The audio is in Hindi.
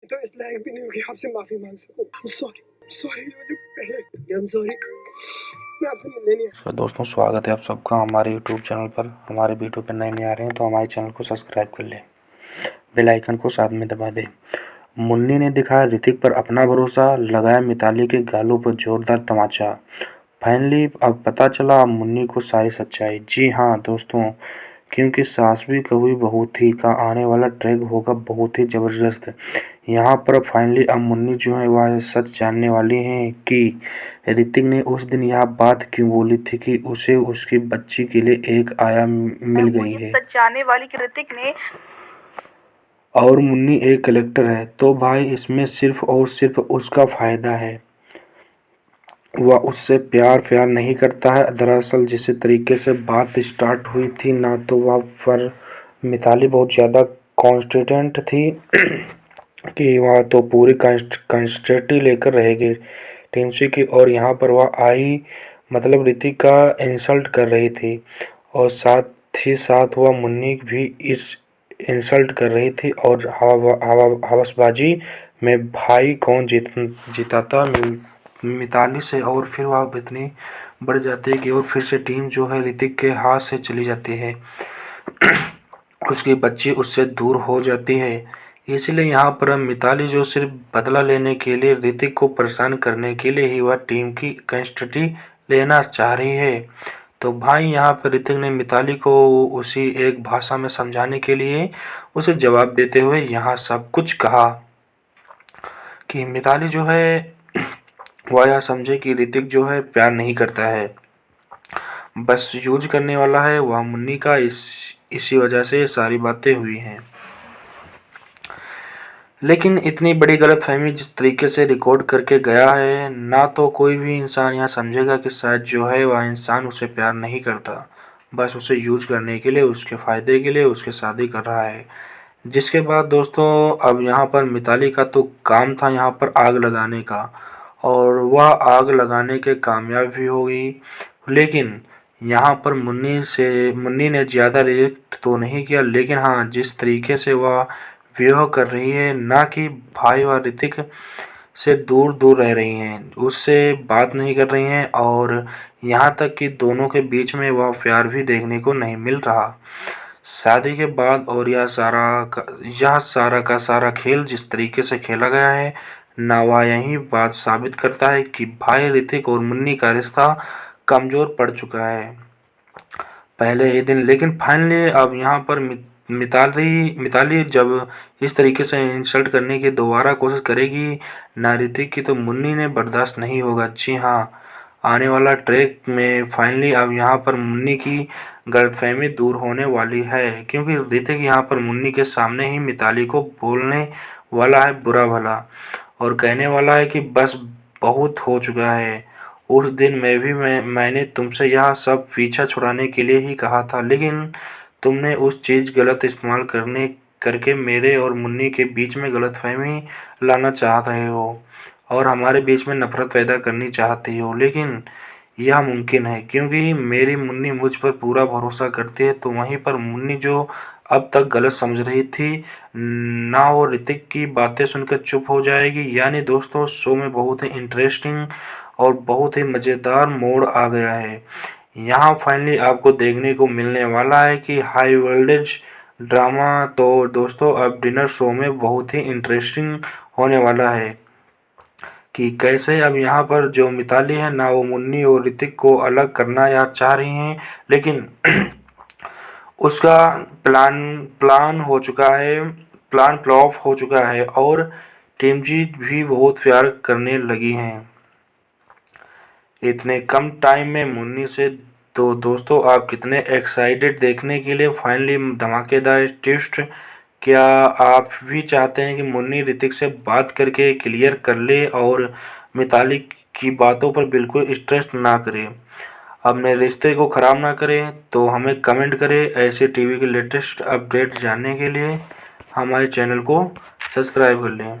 तो इस लायक भी नहीं हो कि आपसे माफी मांग सकूं। सॉरी सॉरी जो पहले आई एम सॉरी, मैं आपसे मिलने नहीं आया। दोस्तों, स्वागत है आप सबका हमारे यूट्यूब चैनल पर। हमारे वीडियो पर नए आ रहे हैं तो हमारे चैनल को सब्सक्राइब कर लें, बेल आइकन को साथ में दबा दें। मुन्नी ने दिखाया ऋतिक पर अपना भरोसा, लगाया मिताली के गालों पर जोरदार तमाचा। फाइनली अब पता चला मुन्नी को सारी सच्चाई। जी हाँ दोस्तों, क्योंकि सास भी कभी बहू थी का आने वाला ट्रैक होगा बहुत ही ज़बरदस्त। यहाँ पर फाइनली अब मुन्नी जो है वह सच जानने वाली हैं कि ऋतिक ने उस दिन यह बात क्यों बोली थी कि उसे उसकी बच्ची के लिए एक आया मिल गई है। सच जानने वाली कि ऋतिक ने और मुन्नी एक कलेक्टर है तो भाई इसमें सिर्फ और सिर्फ उसका फ़ायदा है। वह उससे प्यार नहीं करता है। दरअसल जिस तरीके से बात स्टार्ट हुई थी ना, तो वह पर मिताली बहुत ज़्यादा कॉन्स्टेंट थी कि वह तो पूरी कंस्टेंटी लेकर रहेगी टेंसी की। और यहाँ पर वह आई मतलब ऋतिक का इंसल्ट कर रही थी और साथ ही साथ वह मुन्नी भी इस इंसल्ट कर रही थी। और हवसबाजी में भाई कौन जीताता मिताली से। और फिर वह इतनी बढ़ जाती है कि और फिर से टीम जो है ऋतिक के हाथ से चली जाती है। उसकी बच्ची उससे दूर हो जाती है। इसलिए यहाँ पर मिताली जो सिर्फ बदला लेने के लिए, ऋतिक को परेशान करने के लिए ही वह टीम की कंस्टडी लेना चाह रही है। तो भाई यहाँ पर ऋतिक ने मिताली को उसी एक भाषा में समझाने के लिए उसे जवाब देते हुए यहाँ सब कुछ कहा कि मिताली जो है वह यह समझे कि ऋतिक जो है प्यार नहीं करता है, बस यूज करने वाला है वह मुन्नी का। इसी वजह से सारी बातें हुई हैं। लेकिन इतनी बड़ी गलतफहमी जिस तरीके से रिकॉर्ड करके गया है ना, तो कोई भी इंसान यह समझेगा कि शायद जो है वह इंसान उसे प्यार नहीं करता, बस उसे यूज करने के लिए, उसके फ़ायदे के लिए उसके शादी कर रहा है। जिसके बाद दोस्तों अब यहाँ पर मिताली का तो काम था यहाँ पर आग लगाने का, और वह आग लगाने के कामयाब भी हो गई। लेकिन यहाँ पर मुन्नी ने ज़्यादा रिएक्ट तो नहीं किया, लेकिन हाँ जिस तरीके से वह व्यवहार कर रही है ना, कि भाई व ऋतिक से दूर दूर रह रही हैं, उससे बात नहीं कर रही हैं, और यहाँ तक कि दोनों के बीच में वह प्यार भी देखने को नहीं मिल रहा शादी के बाद। और यह सारा का सारा खेल जिस तरीके से खेला गया है ना, वह यही बात साबित करता है कि भाई ऋतिक और मुन्नी का रिश्ता कमज़ोर पड़ चुका है पहले ही दिन। लेकिन फाइनली अब यहाँ पर मिताली जब इस तरीके से इंसल्ट करने की दोबारा कोशिश करेगी ना ऋतिक की, तो मुन्नी ने बर्दाश्त नहीं होगा। जी हाँ, आने वाला ट्रैक में फाइनली अब यहाँ पर मुन्नी की गलतफहमी दूर होने वाली है, क्योंकि ऋतिक यहाँ पर मुन्नी के सामने ही मिताली को बोलने वाला है बुरा भला, और कहने वाला है कि बस बहुत हो चुका है। उस दिन मैंने तुमसे यह सब पीछा छुड़ाने के लिए ही कहा था, लेकिन तुमने उस चीज़ गलत इस्तेमाल करके मेरे और मुन्नी के बीच में गलतफहमी लाना चाह रहे हो और हमारे बीच में नफरत पैदा करनी चाहती हो। लेकिन यह मुमकिन है क्योंकि मेरी मुन्नी मुझ पर पूरा भरोसा करती है। तो वहीं पर मुन्नी जो अब तक गलत समझ रही थी ना, वो ऋतिक की बातें सुनकर चुप हो जाएगी। यानी दोस्तों शो में बहुत ही इंटरेस्टिंग और बहुत ही मज़ेदार मोड़ आ गया है। यहाँ फाइनली आपको देखने को मिलने वाला है कि हाई वोल्टेज ड्रामा। तो दोस्तों अब डिनर शो में बहुत ही इंटरेस्टिंग होने वाला है कि कैसे अब यहाँ पर जो मिताली है ना, वो मुन्नी और ऋतिक को अलग करना या चाह रही हैं, लेकिन उसका प्लान हो चुका है, प्लान फ्लॉप हो चुका है और टीम जीत भी बहुत प्यार करने लगी हैं इतने कम टाइम में मुन्नी से। तो दोस्तों आप कितने एक्साइटेड देखने के लिए फाइनली धमाकेदार ट्विस्ट। क्या आप भी चाहते हैं कि मुन्नी ऋतिक से बात करके क्लियर कर ले और मिताली की बातों पर बिल्कुल स्ट्रेस ना करे, अपने रिश्ते को ख़राब ना करें? तो हमें कमेंट करें। ऐसे टीवी के लेटेस्ट अपडेट जानने के लिए हमारे चैनल को सब्सक्राइब कर लें।